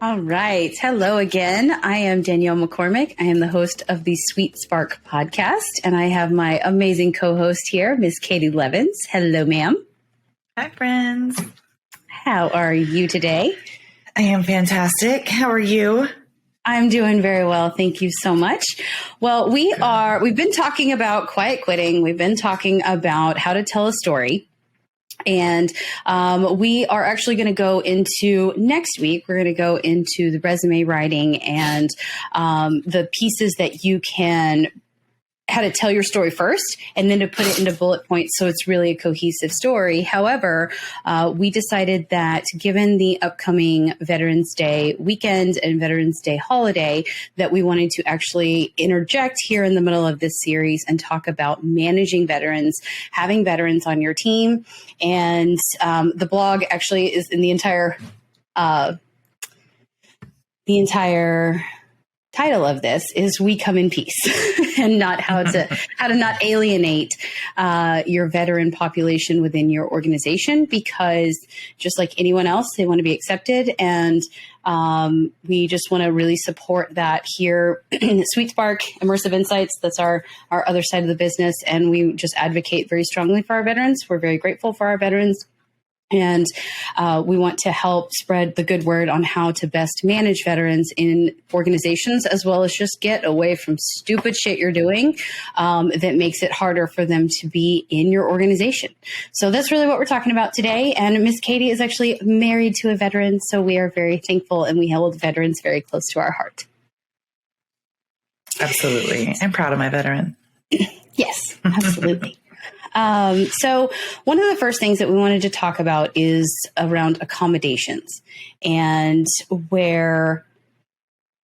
All right. Hello again. I am Danielle McCormick. I am the host of the Sweet Spark podcast, and I have my amazing co-host here, Miss Katie Levins. Hello, ma'am. Hi, friends. How are you today? I am fantastic. How are you? I'm doing very well. Thank you so much. Well, we've been talking about quiet quitting. We've been talking about how to tell a story. And we are actually going to go into next week. We're going to go into the resume writing and the pieces that you can, how to tell your story first and then to put it into bullet points so it's really a cohesive story. However, we decided that given the upcoming Veterans Day weekend and Veterans Day holiday, that we wanted to actually interject here in the middle of this series and talk about managing veterans, having veterans on your team. And the blog actually is in the entire title of this is "We Come in Peace," and not how to not alienate your veteran population within your organization, because just like anyone else, they want to be accepted, and we just want to really support that here. Sweet Spark Immersive Insights, that's our other side of the business, and we just advocate very strongly for our veterans. We're very grateful for our veterans. And we want to help spread the good word on how to best manage veterans in organizations, as well as just get away from stupid shit you're doing that makes it harder for them to be in your organization. So that's really what we're talking about today. And Miss Katie is actually married to a veteran, so we are very thankful, and we hold veterans very close to our heart. Absolutely. I'm proud of my veteran. Yes, absolutely. So one of the first things that we wanted to talk about is around accommodations, and where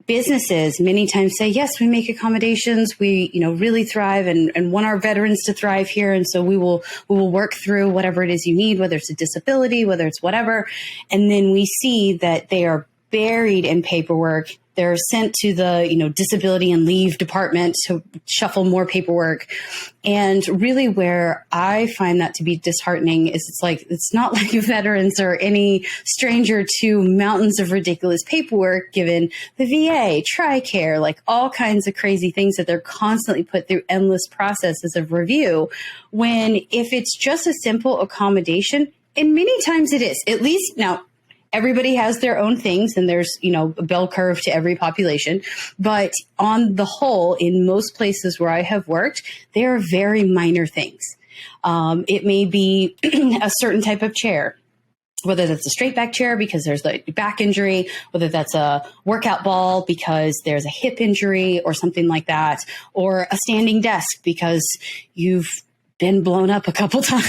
businesses many times say, yes, we make accommodations. We, really thrive and want our veterans to thrive here. And so we will work through whatever it is you need, whether it's a disability, whether it's whatever. And then we see that they are buried in paperwork. They're sent to the, disability and leave department to shuffle more paperwork. And really where I find that to be disheartening is it's not like veterans are any stranger to mountains of ridiculous paperwork given the VA, TRICARE, like all kinds of crazy things that they're constantly put through endless processes of review, when if it's just a simple accommodation, and many times it is, at least now, everybody has their own things, and there's, a bell curve to every population. But on the whole, in most places where I have worked, they are very minor things. It may be a certain type of chair, whether that's a straight back chair because there's a back injury, whether that's a workout ball because there's a hip injury or something like that, or a standing desk because you've been blown up a couple times,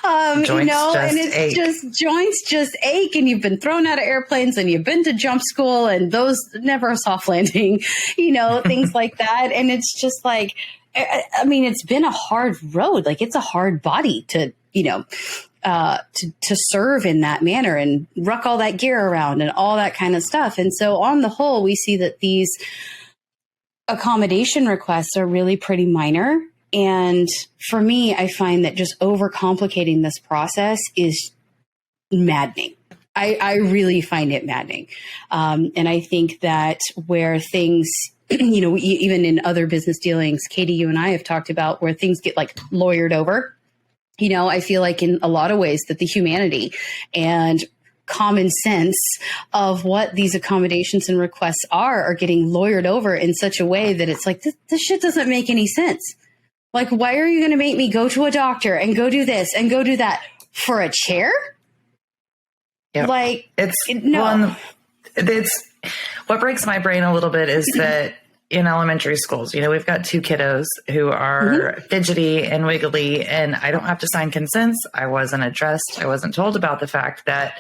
and it's just joints just ache, and you've been thrown out of airplanes, and you've been to jump school, and those never a soft landing, things like that. And it's just like, it's been a hard road. Like, it's a hard body to, to serve in that manner and ruck all that gear around and all that kind of stuff. And so on the whole, we see that these accommodation requests are really pretty minor. And for me, I find that just overcomplicating this process is maddening. I really find it maddening. And I think that where things, even in other business dealings, Katie, you and I have talked about where things get like lawyered over, I feel like in a lot of ways that the humanity and common sense of what these accommodations and requests are getting lawyered over in such a way that it's like, this shit doesn't make any sense. Like, why are you going to make me go to a doctor and go do this and go do that for a chair? Yep. Like, it's what breaks my brain a little bit is that in elementary schools, we've got two kiddos who are fidgety and wiggly, and I don't have to sign consents. I wasn't addressed. I wasn't told about the fact that,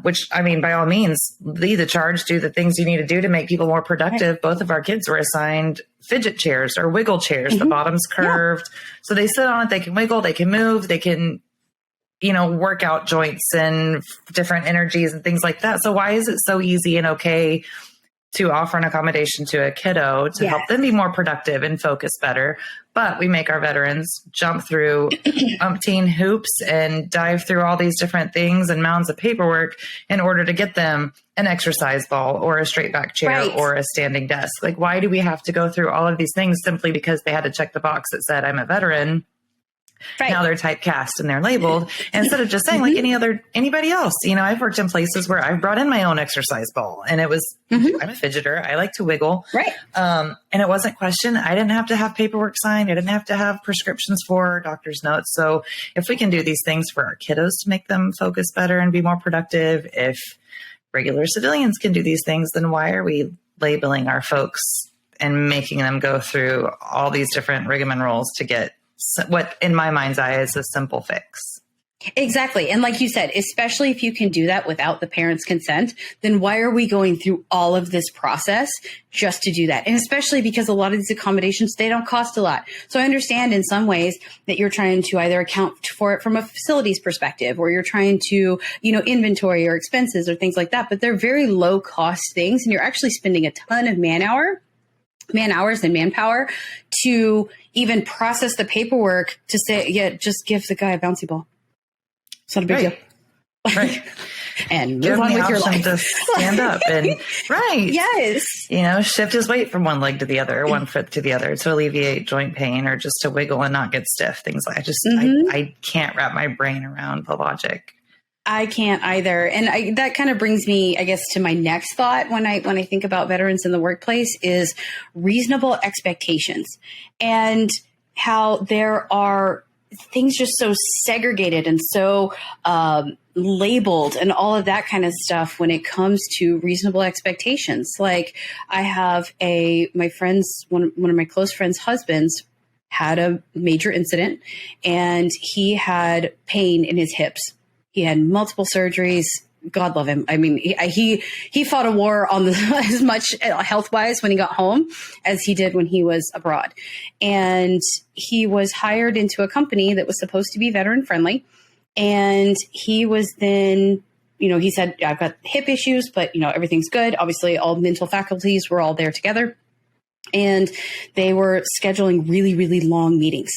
which, by all means, lead the charge, do the things you need to do to make people more productive. Right. Both of our kids were assigned fidget chairs or wiggle chairs. The bottom's curved. Yeah. So they sit on it. They can wiggle. They can move. They can, work out joints and different energies and things like that. So why is it so easy and okay to offer an accommodation to a kiddo to help them be more productive and focus better. But we make our veterans jump through umpteen hoops and dive through all these different things and mounds of paperwork in order to get them an exercise ball or a straight back chair or a standing desk. Like, why do we have to go through all of these things simply because they had to check the box that said, I'm a veteran? Now they're typecast and they're labeled instead of just saying like anybody else. You know, I've worked in places where I've brought in my own exercise ball and it was, I'm a fidgeter. I like to wiggle. And it wasn't questioned. I didn't have to have paperwork signed. I didn't have to have prescriptions for doctor's notes. So if we can do these things for our kiddos to make them focus better and be more productive, if regular civilians can do these things, then why are we labeling our folks and making them go through all these different rigmaroles to get what in my mind's eye is a simple fix? Exactly. And like you said, especially if you can do that without the parents' consent, then why are we going through all of this process just to do that? And especially because a lot of these accommodations, they don't cost a lot. So I understand in some ways that you're trying to either account for it from a facilities perspective, or you're trying to, you know, inventory or expenses or things like that. But they're very low cost things. And you're actually spending a ton of man hours and manpower to even process the paperwork to say, just give the guy a bouncy ball. It's not a big deal. And move on with your life. To stand up and you know, shift his weight from one leg to the other, one foot to the other to alleviate joint pain or just to wiggle and not get stiff. Things like I can't wrap my brain around the logic. I can't either. And that kind of brings me, I guess, to my next thought when I think about veterans in the workplace is reasonable expectations, and how there are things just so segregated and so labeled and all of that kind of stuff when it comes to reasonable expectations. Like I have one of my close friends' husbands had a major incident and he had pain in his hips. He had multiple surgeries. God love him. I mean, he fought a war on as much health wise when he got home as he did when he was abroad. And he was hired into a company that was supposed to be veteran friendly. And he was then, you know, he said, I've got hip issues, but you know, everything's good. Obviously all mental faculties were all there together. And they were scheduling really, really long meetings.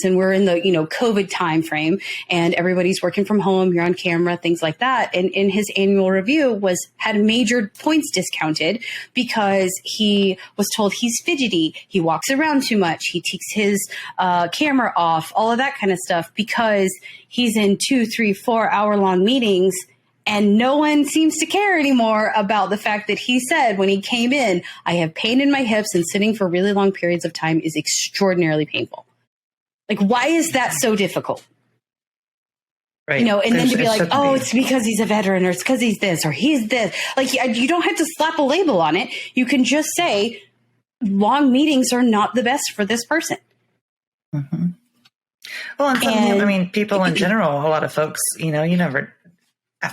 And we're in the, you know, COVID time frame and everybody's working from home. You're on camera, things like that. And in his annual review had major points discounted because he was told he's fidgety. He walks around too much. He takes his camera off, all of that kind of stuff because he's in 2, 3, 4 hour long meetings. And no one seems to care anymore about the fact that he said when he came in, I have pain in my hips and sitting for really long periods of time is extraordinarily painful. Like, why is that so difficult? Right. You know, and then to be like, oh, it's because he's a veteran or it's because he's this or he's this. Like, you don't have to slap a label on it. You can just say long meetings are not the best for this person. Mm-hmm. Well, and I mean, people in general, a lot of folks, you know,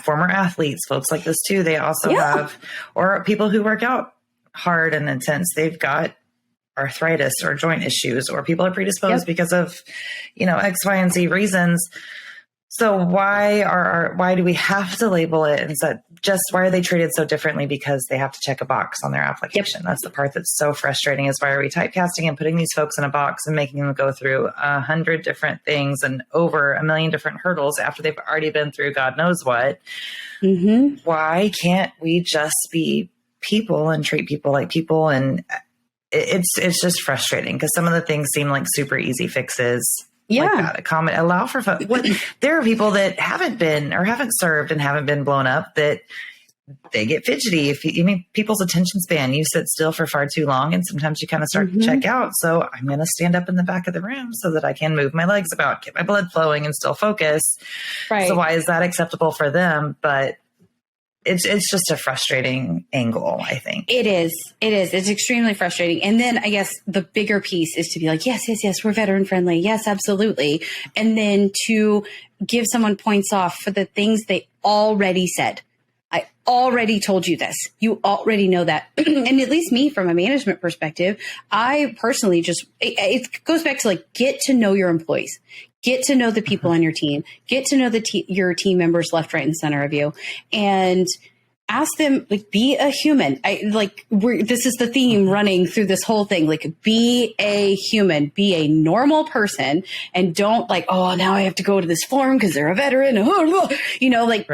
former athletes, folks like this too, they also have, or people who work out hard and intense, they've got arthritis or joint issues, or people are predisposed because of, you know, X, Y, and Z reasons. So why do we have to label it? And so why are they treated so differently because they have to check a box on their application? That's the part that's so frustrating, is why are we typecasting and putting these folks in a box and making them go through 100 different things and over 1 million different hurdles after they've already been through God knows what? Mm-hmm. Why can't we just be people and treat people like people? And it's just frustrating because some of the things seem like super easy fixes. Like that. Allow for fun. There are people that haven't been or haven't served and haven't been blown up that they get fidgety. If you mean people's attention span, you sit still for far too long and sometimes you kind of start to check out. So I'm going to stand up in the back of the room so that I can move my legs about, get my blood flowing and still focus. Right. So why is that acceptable for them? But it's just a frustrating angle, I think. It is. It's extremely frustrating. And then I guess the bigger piece is to be like, yes, we're veteran friendly. Yes, absolutely. And then to give someone points off for the things they already said. I already told you this. You already know that. And at least me, from a management perspective, I personally it goes back to like, get to know your employees. Get to know the people on your team. Get to know your team members left, right, and center of you. And ask them, like, be a human. This is the theme running through this whole thing. Like, be a human, be a normal person, and don't like, oh, now I have to go to this forum because they're a veteran.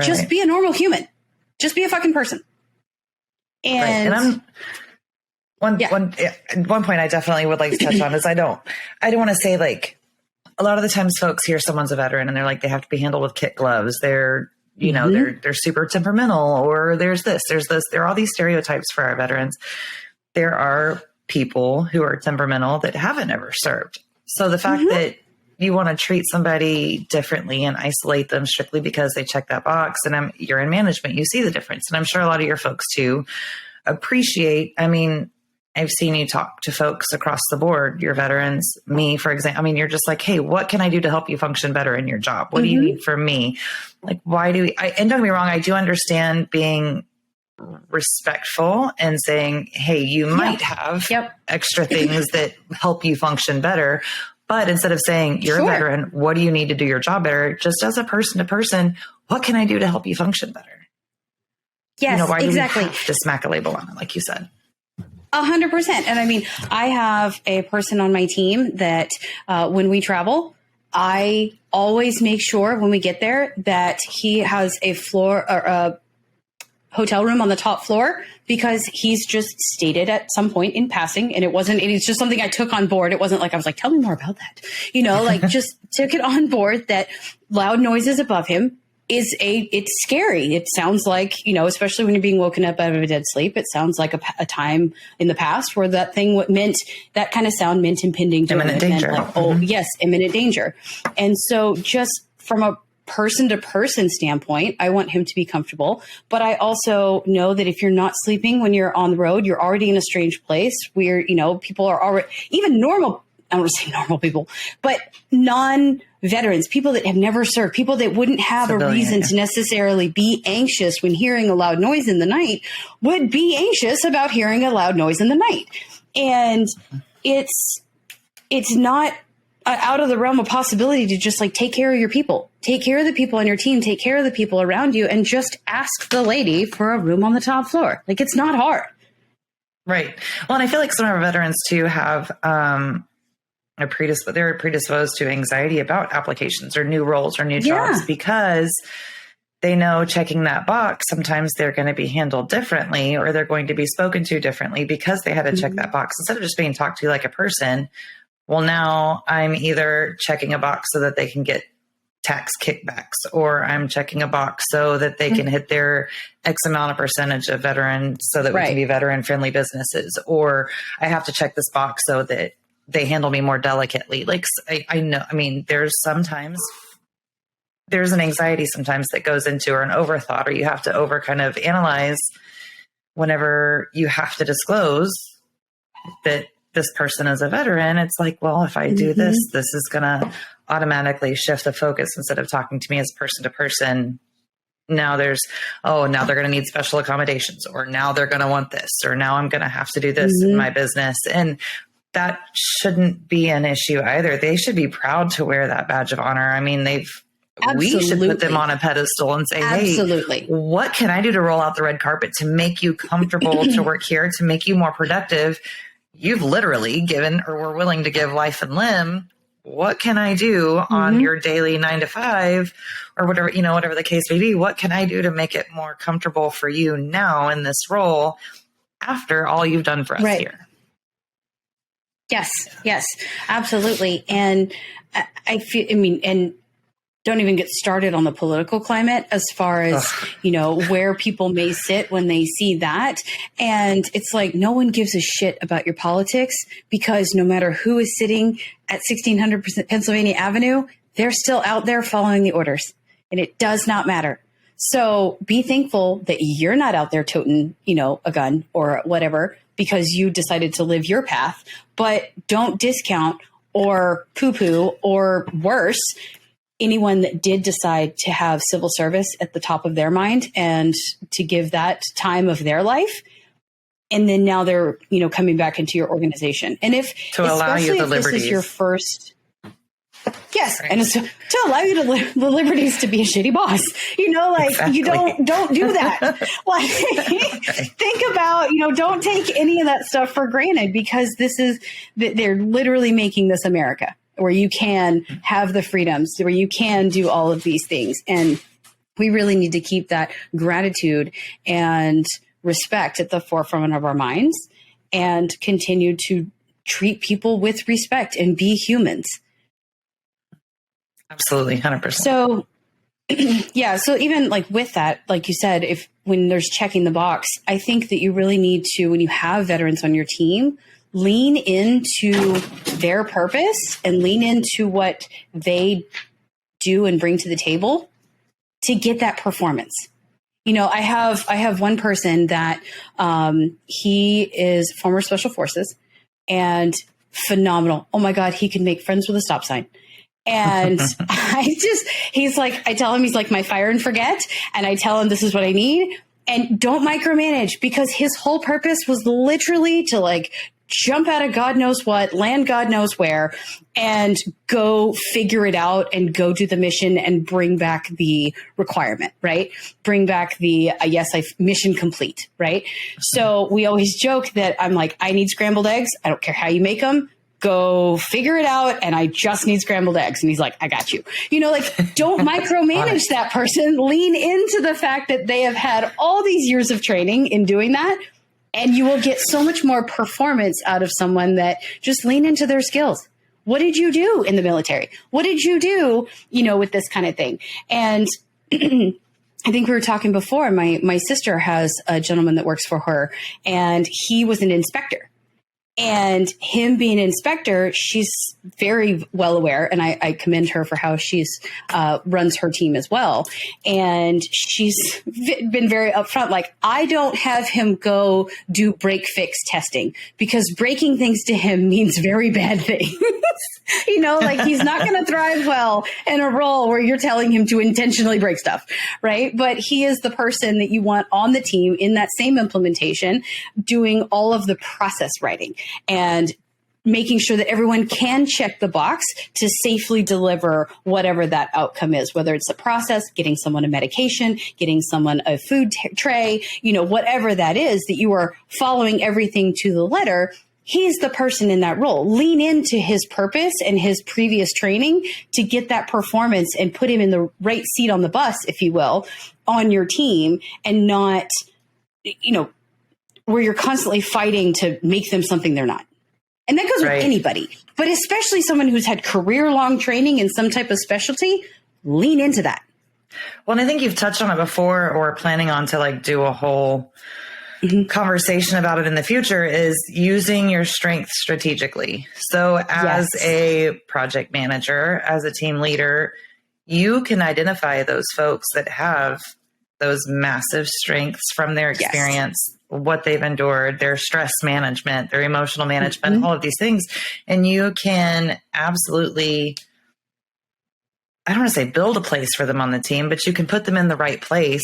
Just be a normal human. Just be a fucking person. And one point I definitely would like to touch on is I don't want to say, like, a lot of the times folks hear someone's a veteran and they're like, they have to be handled with kit gloves. They're, they're super temperamental, or there's this. There are all these stereotypes for our veterans. There are people who are temperamental that haven't ever served. So the fact that you want to treat somebody differently and isolate them strictly because they check that box, and you're in management, you see the difference. And I'm sure a lot of your folks too appreciate, I've seen you talk to folks across the board, your veterans, me, for example. You're just like, hey, what can I do to help you function better in your job? What do you need from me? Like, why do we, and don't get me wrong, I do understand being respectful and saying, hey, you might have extra things that help you function better. But instead of saying you're a veteran, what do you need to do your job better? Just as a person to person, what can I do to help you function better? Yes, why exactly. do we have to smack a label on it, like you said? 100%. And I have a person on my team that when we travel, I always make sure when we get there that he has a floor or a hotel room on the top floor, because he's just stated at some point in passing, and it's just something I took on board. It wasn't like I was like, tell me more about that, just took it on board that loud noises above him it's scary. It sounds like, especially when you're being woken up out of a dead sleep, it sounds like a time in the past where that thing that kind of sound meant impending doom. Imminent danger. Yes, imminent danger. And so just from a person to person standpoint, I want him to be comfortable. But I also know that if you're not sleeping when you're on the road, you're already in a strange place where, people are already, even normal, I don't want to say normal people, but non-veterans, people that have never served, people that wouldn't have a reason to necessarily be anxious when hearing a loud noise in the night, would be anxious about hearing a loud noise in the night. And it's not out of the realm of possibility to just like take care of your people, take care of the people on your team, take care of the people around you, and just ask the lady for a room on the top floor. Like, it's not hard. Right. Well, and I feel like some of our veterans too have, they're predisposed to anxiety about applications or new roles or new jobs because they know checking that box, sometimes they're going to be handled differently, or they're going to be spoken to differently because they had to check that box instead of just being talked to like a person. Well, now I'm either checking a box so that they can get tax kickbacks, or I'm checking a box so that they can hit their X amount of percentage of veteran so that we can be veteran friendly businesses, or I have to check this box so that they handle me more delicately. Like, I know, there's an anxiety sometimes that goes into, or an overthought, or you have to over kind of analyze whenever you have to disclose that this person is a veteran. It's like, well, if I do this is going to automatically shift the focus. Instead of talking to me as person to person, now they're going to need special accommodations, or now they're going to want this, or now I'm going to have to do this in my business. And that shouldn't be an issue either. They should be proud to wear that badge of honor. We should put them on a pedestal and say, hey, what can I do to roll out the red carpet to make you comfortable to work here, to make you more productive? You've literally given, or were willing to give, life and limb. What can I do on your daily 9 to 5 or whatever, whatever the case may be? What can I do to make it more comfortable for you now in this role after all you've done for us here? Yes, absolutely. And I feel, and don't even get started on the political climate as far as, where people may sit when they see that. And it's like, no one gives a shit about your politics, because no matter who is sitting at 1600 Pennsylvania Avenue, they're still out there following the orders, and it does not matter. So be thankful that you're not out there toting, a gun or whatever, because you decided to live your path, but don't discount or poo-poo, or worse, anyone that did decide to have civil service at the top of their mind and to give that time of their life. And then now they're, coming back into your organization. And if, to allow you the liberties. This is your first, Yes. Right. And it's to allow you to the liberties to be a shitty boss, exactly. You don't do that. Like, think about, don't take any of that stuff for granted, because they're literally making this America where you can have the freedoms, where you can do all of these things. And we really need to keep that gratitude and respect at the forefront of our minds and continue to treat people with respect and be humans. Absolutely. 100%. So, yeah. So even like with that, like you said, when there's checking the box, I think that you really need to, when you have veterans on your team, lean into their purpose and lean into what they do and bring to the table to get that performance. I have one person that he is former Special Forces and phenomenal. Oh my God, he can make friends with a stop sign. And I tell him he's like my fire and forget. And I tell him this is what I need. And don't micromanage, because his whole purpose was literally to like jump out of God knows what, land God knows where, and go figure it out and go do the mission and bring back the requirement, right? Bring back the, mission complete, right? So we always joke that I'm like, I need scrambled eggs. I don't care how you make them. Go figure it out. And I just need scrambled eggs. And he's like, I got you. Don't micromanage that person. Lean into the fact that they have had all these years of training in doing that. And you will get so much more performance out of someone that just lean into their skills. What did you do in the military? What did you do, with this kind of thing? And I think we were talking before, my sister has a gentleman that works for her, and he was an inspector. And him being an inspector, she's very well aware, and I commend her for how she's runs her team as well. And she's been very upfront, like, I don't have him go do break fix testing, because breaking things to him means very bad things. He's not going to thrive well in a role where you're telling him to intentionally break stuff, right? But he is the person that you want on the team in that same implementation, doing all of the process writing and making sure that everyone can check the box to safely deliver whatever that outcome is, whether it's a process, getting someone a medication, getting someone a food tray, whatever that is, that you are following everything to the letter. He's the person in that role. Lean into his purpose and his previous training to get that performance and put him in the right seat on the bus, if you will, on your team, and not, where you're constantly fighting to make them something they're not. And that goes with anybody, but especially someone who's had career-long training in some type of specialty. Lean into that. Well, and I think you've touched on it before, or planning on to do a whole conversation about it in the future, is using your strengths strategically. So as a project manager, as a team leader, you can identify those folks that have those massive strengths from their experience, what they've endured, their stress management, their emotional management, all of these things. And you can absolutely, I don't want to say build a place for them on the team, but you can put them in the right place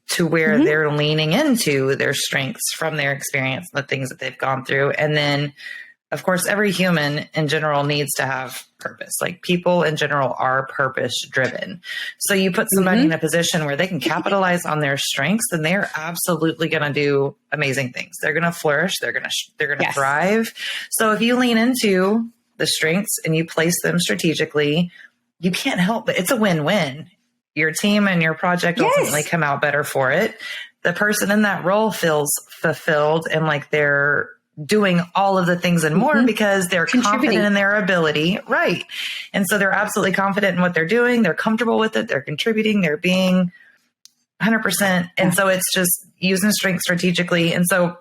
to where they're leaning into their strengths from their experience, the things that they've gone through. And then, of course, every human in general needs to have purpose. Like, people in general are purpose driven. So you put somebody in a position where they can capitalize on their strengths, and they're absolutely going to do amazing things. They're going to flourish. They're going to thrive. So if you lean into the strengths and you place them strategically, you can't help but it's a win-win. Your team and your project ultimately come out better for it. The person in that role feels fulfilled and like they're doing all of the things and more because they're confident in their ability. Right. And so they're absolutely confident in what they're doing. They're comfortable with it. They're contributing. They're being 100%. And so it's just using strength strategically. And so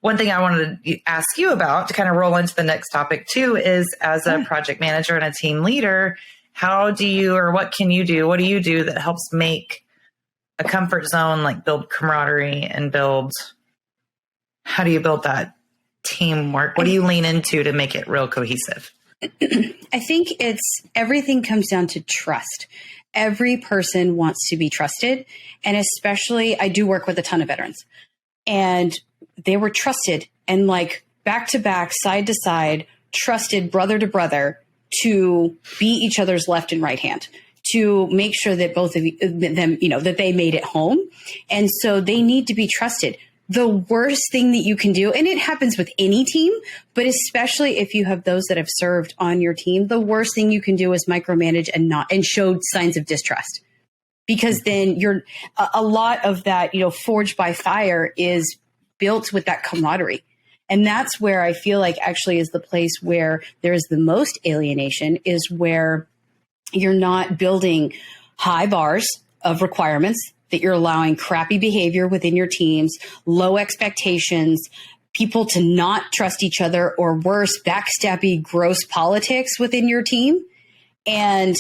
one thing I wanted to ask you about to kind of roll into the next topic too, is as a project manager and a team leader, how do you, or what can you do? What do you do that helps make a comfort zone, like build camaraderie and how do you build that teamwork? What do you lean into to make it real cohesive? I think everything comes down to trust. Every person wants to be trusted. And especially, I do work with a ton of veterans, and they were trusted and like back to back, side to side, trusted brother to brother to be each other's left and right hand, to make sure that both of them, that they made it home. And so they need to be trusted. The worst thing that you can do, and it happens with any team, but especially if you have those that have served on your team, the worst thing you can do is micromanage and show signs of distrust. Because then a lot of that, forged by fire is built with that camaraderie. And that's where I feel like actually is the place where there is the most alienation, is where you're not building high bars of requirements, that you're allowing crappy behavior within your teams, low expectations, people to not trust each other, or worse, backstabby, gross politics within your team. And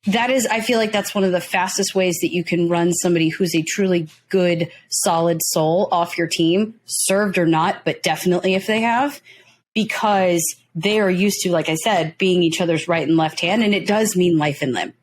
that is, I feel like that's one of the fastest ways that you can run somebody who's a truly good, solid soul off your team, served or not, but definitely if they have, because they are used to, like I said, being each other's right and left hand. And it does mean life and limb.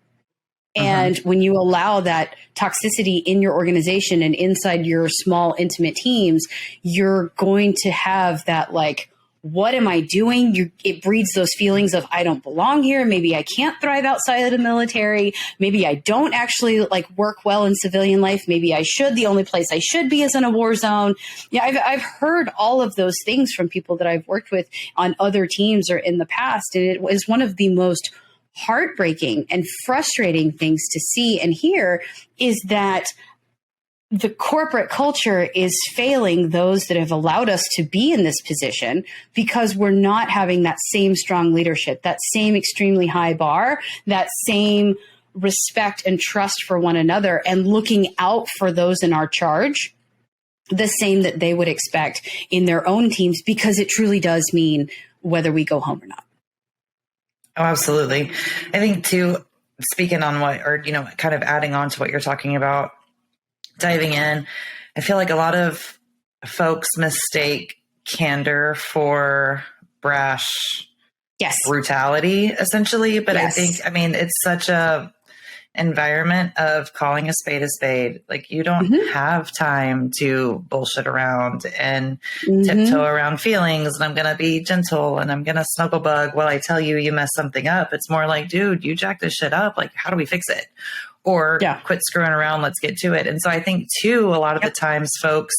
And when you allow that toxicity in your organization and inside your small, intimate teams, you're going to have that, like, what am I doing? It breeds those feelings of, I don't belong here. Maybe I can't thrive outside of the military. Maybe I don't actually work well in civilian life. Maybe I should. The only place I should be is in a war zone. Yeah, I've heard all of those things from people that I've worked with on other teams or in the past. And it was one of the most heartbreaking and frustrating things to see and hear, is that the corporate culture is failing those that have allowed us to be in this position, because we're not having that same strong leadership, that same extremely high bar, that same respect and trust for one another, and looking out for those in our charge the same that they would expect in their own teams, because it truly does mean whether we go home or not. Oh, absolutely. I think too, speaking on kind of adding on to what you're talking about, diving in, I feel like a lot of folks mistake candor for brash brutality, essentially. But yes. I think, it's such a environment of calling a spade. Like, you don't have time to bullshit around and tiptoe around feelings. And I'm going to be gentle and I'm going to snuggle bug while I tell you messed something up. It's more like, dude, you jacked this shit up. Like, how do we fix it? Or quit screwing around. Let's get to it. And so I think too, a lot of the times folks,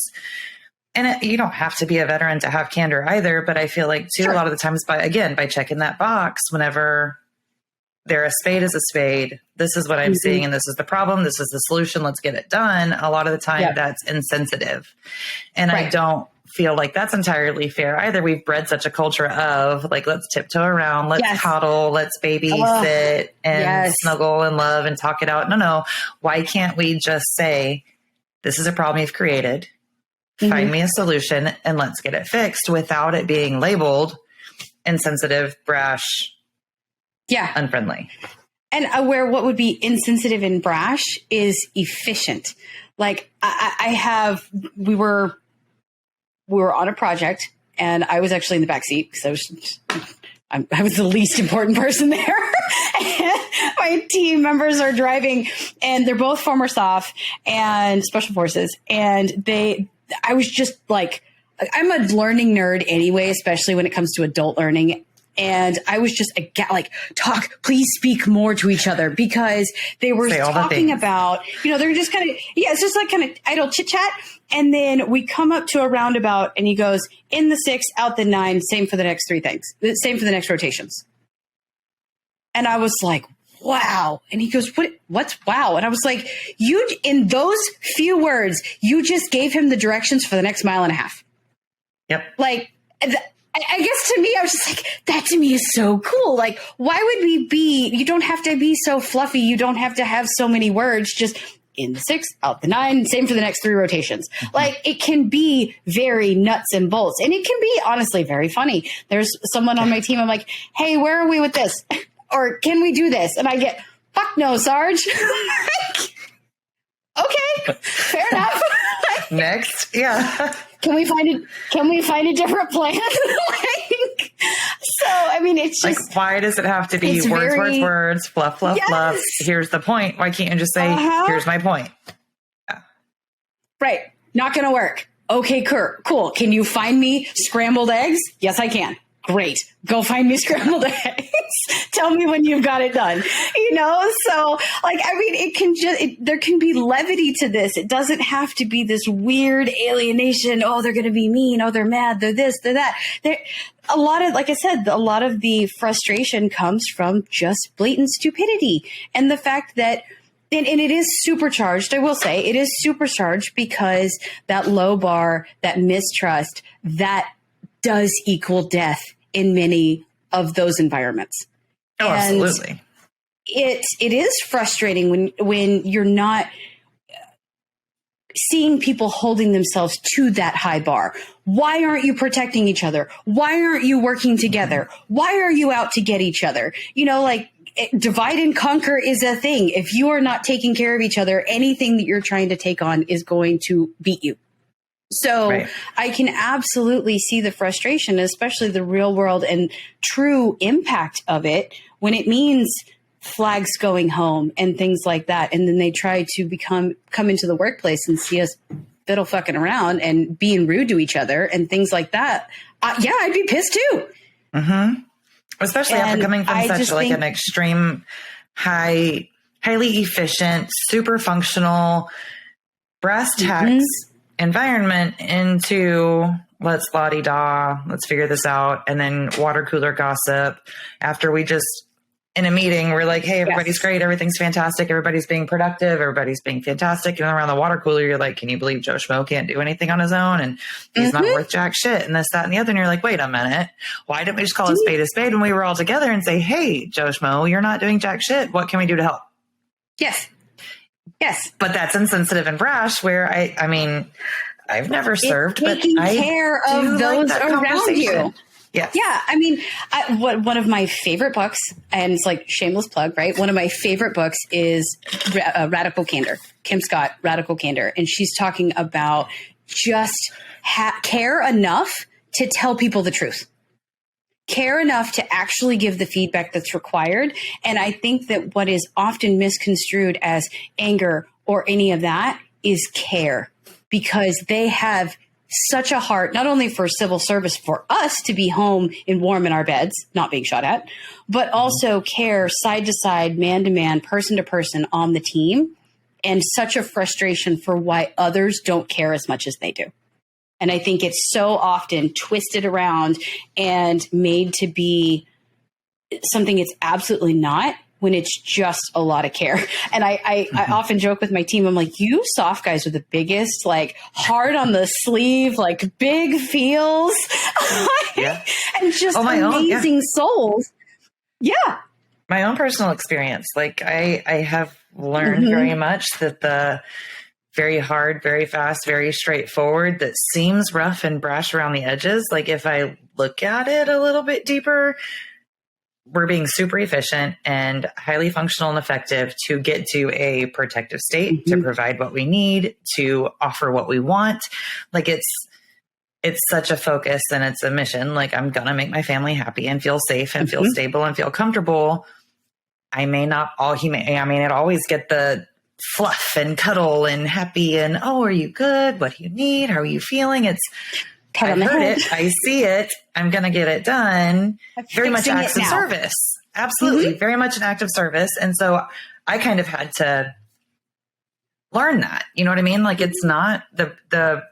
and you don't have to be a veteran to have candor either, but I feel like too, a lot of the times by checking that box, whenever a spade is a spade, this is what I'm seeing and this is the problem, this is the solution, let's get it done. A lot of the time that's insensitive. And I don't feel like that's entirely fair either. We've bred such a culture of let's tiptoe around, let's coddle, let's babysit and snuggle and love and talk it out. No. Why can't we just say, this is a problem you've created, find me a solution and let's get it fixed, without it being labeled insensitive, brash, unfriendly. And where what would be insensitive and brash is efficient. Like we were on a project and I was actually in the backseat because I was the least important person there. And my team members are driving and they're both former staff and special forces. And I was just like, I'm a learning nerd anyway, especially when it comes to adult learning. And I was just please speak more to each other, because they were talking about, they're just kind of, it's just like kind of idle chit chat. And then we come up to a roundabout and he goes, in the 6, out the 9, same for the next 3 things, same for the next rotations. And I was like, wow. And he goes, what's wow? And I was like, in those few words, you just gave him the directions for the next mile and a half. Yep. I guess to me, I was just like, that to me is so cool. Like, why would you don't have to be so fluffy. You don't have to have so many words, just in the 6, out the 9, same for the next 3 rotations. Like, it can be very nuts and bolts, and it can be honestly very funny. There's someone on my team. I'm like, hey, where are we with this? Or can we do this? And I get, fuck no, Sarge. Okay, fair enough. Next. Yeah. Can we find a different plan? It's just why does it have to be words, fluff, fluff? Here's the point. Why can't you just say, here's my point? Yeah. Right. Not going to work. Okay, cool. Can you find me scrambled eggs? Yes, I can. Great. Go find me scrambled eggs. Tell me when you've got it done. So like, I mean, there can be levity to this. It doesn't have to be this weird alienation. Oh, they're going to be mean. Oh, they're mad. They're this, they're that. A lot of, like I said, a lot of the frustration comes from just blatant stupidity and the fact that, and it is supercharged. I will say it is supercharged because that low bar, that mistrust, that does equal death in many of those environments. Oh, and absolutely. It is frustrating when you're not seeing people holding themselves to that high bar. Why aren't you protecting each other? Why aren't you working together? Why are you out to get each other? Divide and conquer is a thing. If you are not taking care of each other, anything that you're trying to take on is going to beat you. So right. I can absolutely see the frustration, especially the real world and true impact of it when it means flags going home and things like that. And then they try to come into the workplace and see us fiddle fucking around and being rude to each other and things like that. I'd be pissed too. Mm-hmm. Especially after coming from such an extreme, highly efficient, super functional, brass tacks environment into let's la-di-da, let's figure this out. And then water cooler gossip after we just, in a meeting, we're like, hey, everybody's great. Everything's fantastic. Everybody's being productive. Everybody's being fantastic. And around the water cooler, you're like, can you believe Joe Schmo can't do anything on his own? And he's not worth jack shit and this, that, and the other. And you're like, wait a minute. Why didn't we just call a spade when we were all together and say, hey, Joe Schmo, you're not doing jack shit. What can we do to help? Yes. But that's insensitive and brash where I mean, I've never served, but I care of those around you. Yes. Yeah. I mean, one of my favorite books, and it's like shameless plug, right? One of my favorite books is Radical Candor, Kim Scott, Radical Candor. And she's talking about just care enough to tell people the truth. Care enough to actually give the feedback that's required. And I think that what is often misconstrued as anger or any of that is care, because they have such a heart, not only for civil service, for us to be home and warm in our beds, not being shot at, but also care side to side, man to man, person to person on the team, and such a frustration for why others don't care as much as they do. And I think it's so often twisted around and made to be something it's absolutely not, when it's just a lot of care. And I often joke with my team, I'm like, you soft guys are the biggest, like hard on the sleeve, like big feels, and just amazing souls. Yeah. My own personal experience. Like I have learned very much that the very hard, very fast, very straightforward, that seems rough and brash around the edges. Like if I look at it a little bit deeper, we're being super efficient and highly functional and effective to get to a protective state, to provide what we need, to offer what we want. Like it's such a focus and it's a mission. Like I'm going to make my family happy and feel safe and feel stable and feel comfortable. I may not always get the fluff and cuddle and happy and, oh, are you good? What do you need? How are you feeling? I heard it. I see it. I'm going to get it done. Very much acts of service. Absolutely. Very much an act of service. And so I kind of had to learn that. You know what I mean? Like it's not the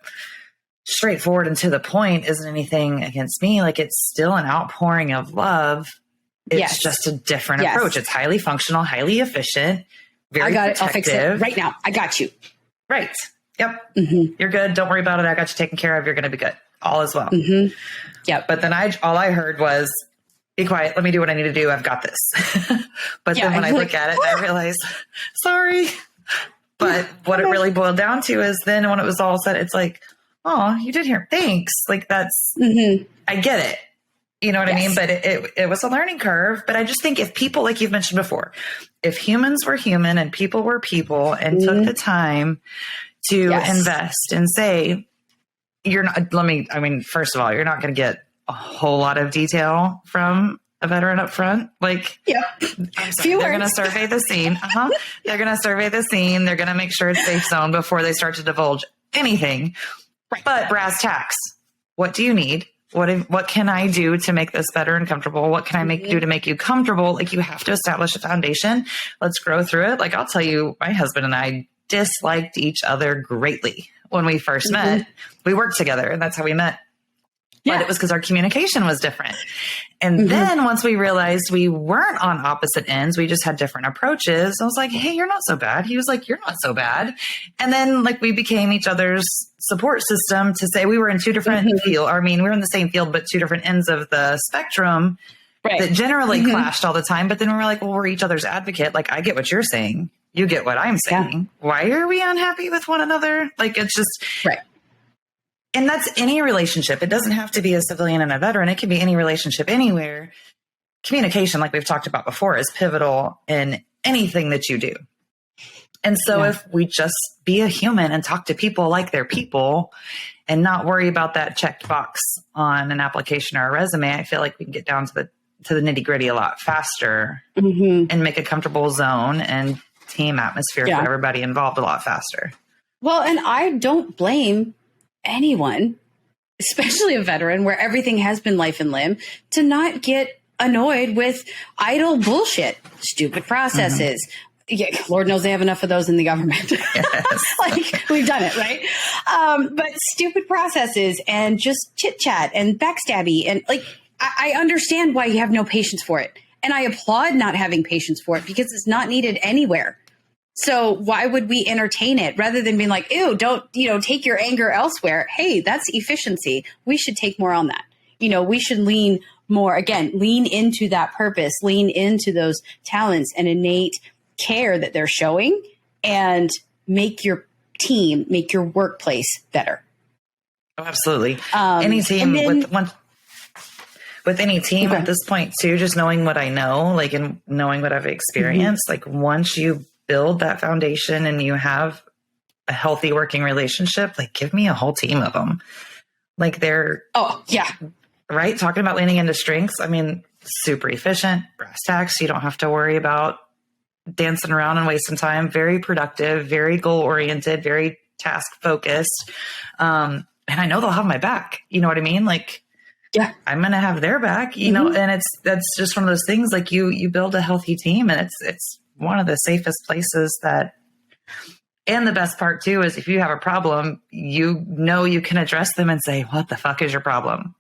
straightforward and to the point isn't anything against me. Like it's still an outpouring of love. It's just a different approach. It's highly functional, highly efficient, very I got protective. It. I'll fix it right now. I got you. Right. Yep. You're good. Don't worry about it. I got you taken care of. You're going to be good. All is well. Yep. But then all I heard was, be quiet. Let me do what I need to do. I've got this. But then when I look at it, I realize, sorry. But what it really boiled down to is then when it was all said, it's like, oh, you did hear. Thanks. Like that's, I get it. You know what I mean? But it was a learning curve. But I just think if people, like you've mentioned before, if humans were human and people were people and took the time to invest and say, first of all, you're not going to get a whole lot of detail from a veteran up front. Like, they're going to survey the scene. They're going to survey the scene. They're going to make sure it's safe zone before they start to divulge anything. Right. But brass tacks, what do you need? What can I do to make this better and comfortable? What can I do to make you comfortable? Like, you have to establish a foundation. Let's grow through it. Like, I'll tell you, my husband and I disliked each other greatly when we first met. We worked together, and that's how we met. But it was because our communication was different. And then once we realized we weren't on opposite ends, we just had different approaches. I was like, hey, you're not so bad. He was like, you're not so bad. And then like we became each other's support system to say we were in two different fields. I mean, we were in the same field, but two different ends of the spectrum that generally clashed all the time. But then we were like, well, we're each other's advocate. Like, I get what you're saying. You get what I'm saying. Why are we unhappy with one another? Like, it's just And that's any relationship. It doesn't have to be a civilian and a veteran. It can be any relationship anywhere. Communication, like we've talked about before, is pivotal in anything that you do. And so if we just be a human and talk to people like they're people and not worry about that checked box on an application or a resume, I feel like we can get down to the nitty gritty a lot faster and make a comfortable zone and team atmosphere for everybody involved a lot faster. Well, and I don't blame anyone, especially a veteran where everything has been life and limb, to not get annoyed with idle bullshit, stupid processes. Yeah, Lord knows they have enough of those in the government. Like, we've done it, right? But stupid processes and just chit chat and backstabby. And like, I understand why you have no patience for it. And I applaud not having patience for it because it's not needed anywhere. So why would we entertain it rather than being like, ew, don't, take your anger elsewhere. Hey, that's efficiency. We should take more on that. We should lean into that purpose, lean into those talents and innate care that they're showing, and make your team, make your workplace better. Oh, absolutely. Any team with any team at this point too, just knowing what I know, like, and knowing what I've experienced, like once you build that foundation and you have a healthy working relationship, like give me a whole team of them. Like they're, right. Talking about leaning into strengths. I mean, super efficient, brass tacks. You don't have to worry about dancing around and wasting time. Very productive, very goal oriented, very task focused. And I know they'll have my back. You know what I mean? Like, I'm going to have their back, and that's just one of those things. Like you build a healthy team, and it's one of the safest places and the best part too, is if you have a problem, you can address them and say, what the fuck is your problem?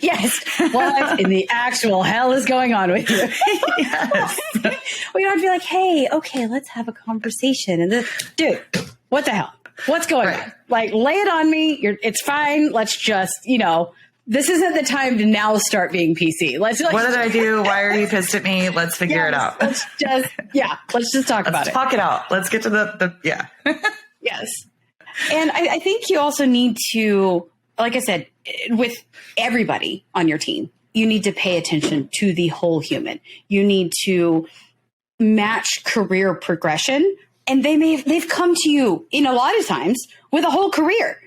Yes. What in the actual hell is going on with you? Yes. We don't be like, hey, okay, let's have a conversation. And dude, what the hell? What's going on? Like, lay it on me. It's fine. Let's just, this isn't the time to now start being PC. What did I do? Why are you pissed at me? Let's figure it out. Let's just talk about it. Let's talk it out. Let's get to the Yes. And I think you also need to, like I said, with everybody on your team, you need to pay attention to the whole human. You need to match career progression. And they've come to you in a lot of times with a whole career.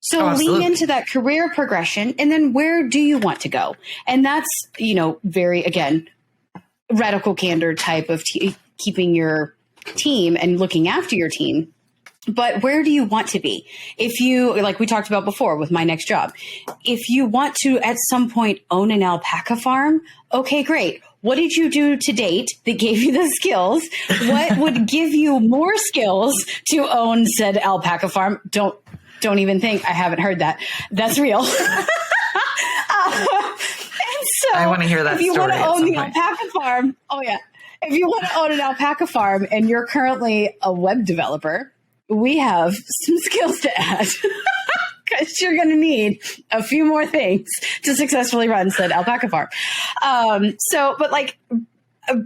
So lean into that career progression, and then where do you want to go? And that's, very, again, radical candor type of keeping your team and looking after your team. But where do you want to be? If you, like we talked about before with my next job, if you want to at some point own an alpaca farm, okay, great. What did you do to date that gave you the skills? What would give you more skills to own said alpaca farm? Don't even think. I haven't heard that. That's real. And so I want to hear that. If you want to own the alpaca farm, if you want to own an alpaca farm and you're currently a web developer, we have some skills to add. Because you're going to need a few more things to successfully run said alpaca farm.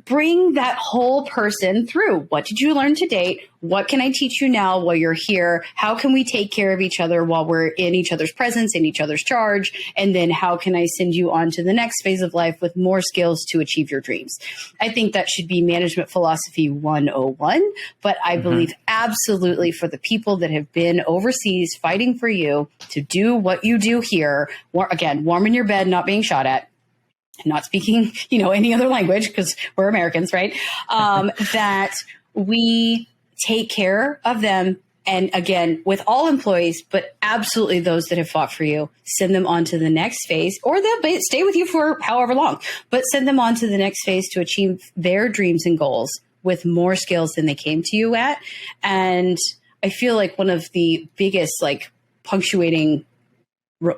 Bring that whole person through. What did you learn to date? What can I teach you now while you're here? How can we take care of each other while we're in each other's presence, in each other's charge? And then how can I send you on to the next phase of life with more skills to achieve your dreams? I think that should be management philosophy 101. But I believe absolutely for the people that have been overseas fighting for you to do what you do here, warm in your bed, not being shot at, not speaking, any other language because we're Americans, right? That we take care of them And again, with all employees, but absolutely those that have fought for you, send them on to the next phase, or they'll stay with you for however long, but send them on to the next phase to achieve their dreams and goals with more skills than they came to you at. And I feel like one of the biggest like punctuating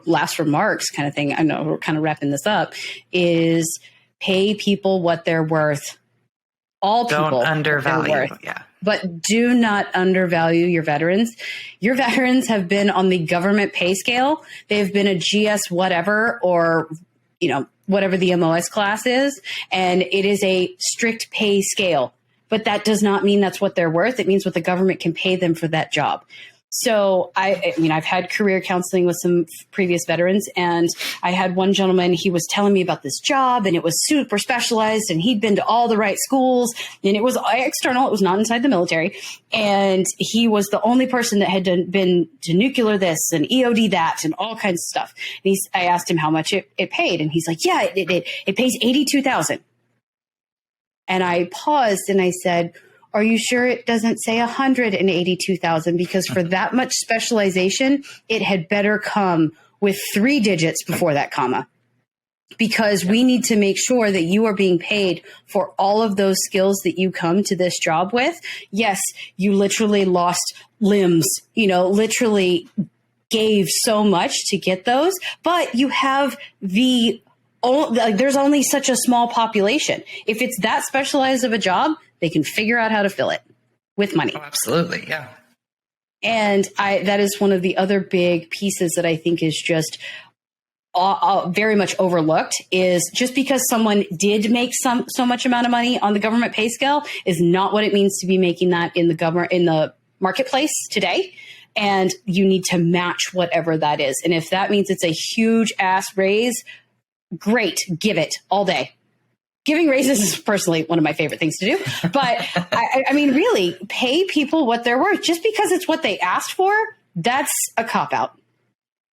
last remarks kind of thing, I know we're kind of wrapping this up, is pay people what they're worth. All people don't undervalue. Worth, yeah. But do not undervalue your veterans. Your veterans have been on the government pay scale. They've been a GS whatever, or, whatever the MOS class is. And it is a strict pay scale. But that does not mean that's what they're worth. It means what the government can pay them for that job. So I've had career counseling with some previous veterans, and I had one gentleman, he was telling me about this job, and it was super specialized, and he'd been to all the right schools, and it was external. It was not inside the military. And he was the only person that had been to nuclear this and EOD that and all kinds of stuff. And I asked him how much it paid. And he's like, yeah, it pays $82,000. And I paused and I said, are you sure it doesn't say 182,000? Because for that much specialization, it had better come with 3 digits before that comma. Because we need to make sure that you are being paid for all of those skills that you come to this job with. Yes, you literally lost limbs, literally gave so much to get those, but you have there's only such a small population. If it's that specialized of a job, they can figure out how to fill it with money. Oh, absolutely. Yeah. And that is one of the other big pieces that I think is just very much overlooked, is just because someone did make so much amount of money on the government pay scale is not what it means to be making that in the marketplace today. And you need to match whatever that is. And if that means it's a huge ass raise, great, give it all day. Giving raises is personally one of my favorite things to do. But I mean, really, pay people what they're worth. Just because it's what they asked for, that's a cop-out.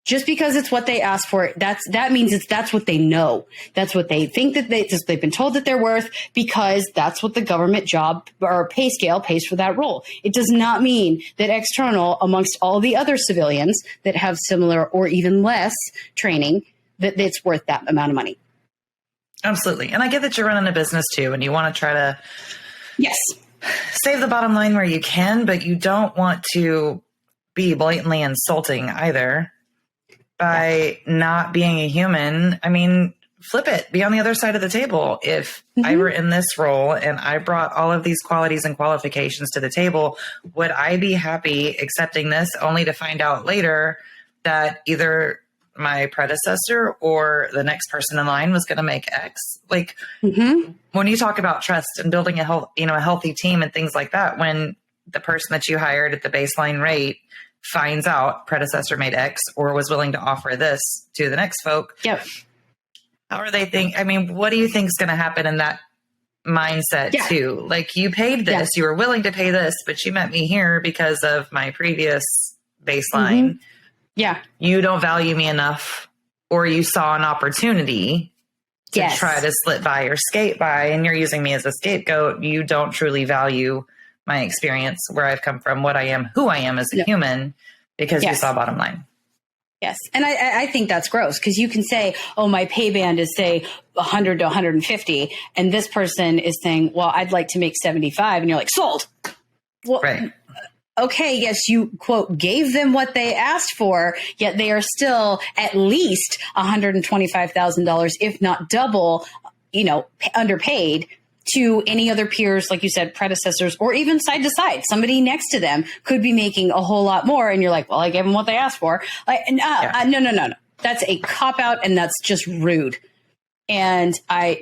Just because it's what they asked for, that means that's what they know. That's what they think that they've been told that they're worth, because that's what the government job or pay scale pays for that role. It does not mean that external, amongst all the other civilians that have similar or even less training, that it's worth that amount of money. Absolutely. And I get that you're running a business too, and you want to try to save the bottom line where you can, but you don't want to be blatantly insulting either by not being a human. I mean, flip it, be on the other side of the table. If I were in this role and I brought all of these qualities and qualifications to the table, would I be happy accepting this only to find out later that either my predecessor or the next person in line was going to make X? Like when you talk about trust and building a healthy team and things like that, when the person that you hired at the baseline rate finds out predecessor made X or was willing to offer this to the next folk. Yep. How are they think? I mean, what do you think is going to happen in that mindset too? Like, you paid this, you were willing to pay this, but you met me here because of my previous baseline. Yeah. You don't value me enough, or you saw an opportunity to try to slip by or skate by, and you're using me as a scapegoat. You don't truly value my experience, where I've come from, what I am, who I am as a human, because you saw bottom line. Yes. And I think that's gross, because you can say, oh, my pay band is, say, 100 to 150. And this person is saying, well, I'd like to make 75. And you're like, sold. Well, right. Okay, yes, you, quote, gave them what they asked for, yet they are still at least $125,000, if not double, underpaid to any other peers, like you said, predecessors, or even side to side. Somebody next to them could be making a whole lot more, and you're like, well, I gave them what they asked for. No. That's a cop-out, and that's just rude. And I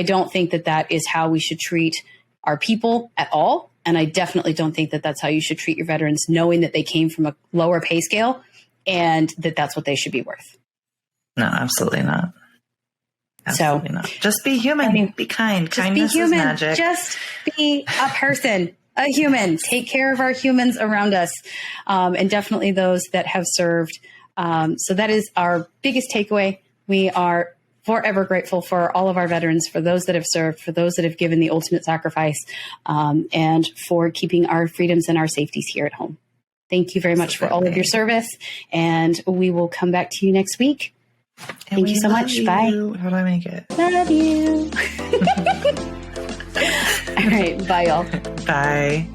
don't think that is how we should treat our people at all. And I definitely don't think that that's how you should treat your veterans, knowing that they came from a lower pay scale and that that's what they should be worth. No, absolutely not. Absolutely not. Just be human. Be kind. Kindness is magic. Just be a person, a human. Take care of our humans around us, and definitely those that have served. So that is our biggest takeaway. We are forever grateful for all of our veterans, for those that have served, for those that have given the ultimate sacrifice, and for keeping our freedoms and our safeties here at home. Thank you very much for all of your service, and we will come back to you next week. Thank you so much. Bye. How do I make it? Love you. All right. Bye, y'all. Bye.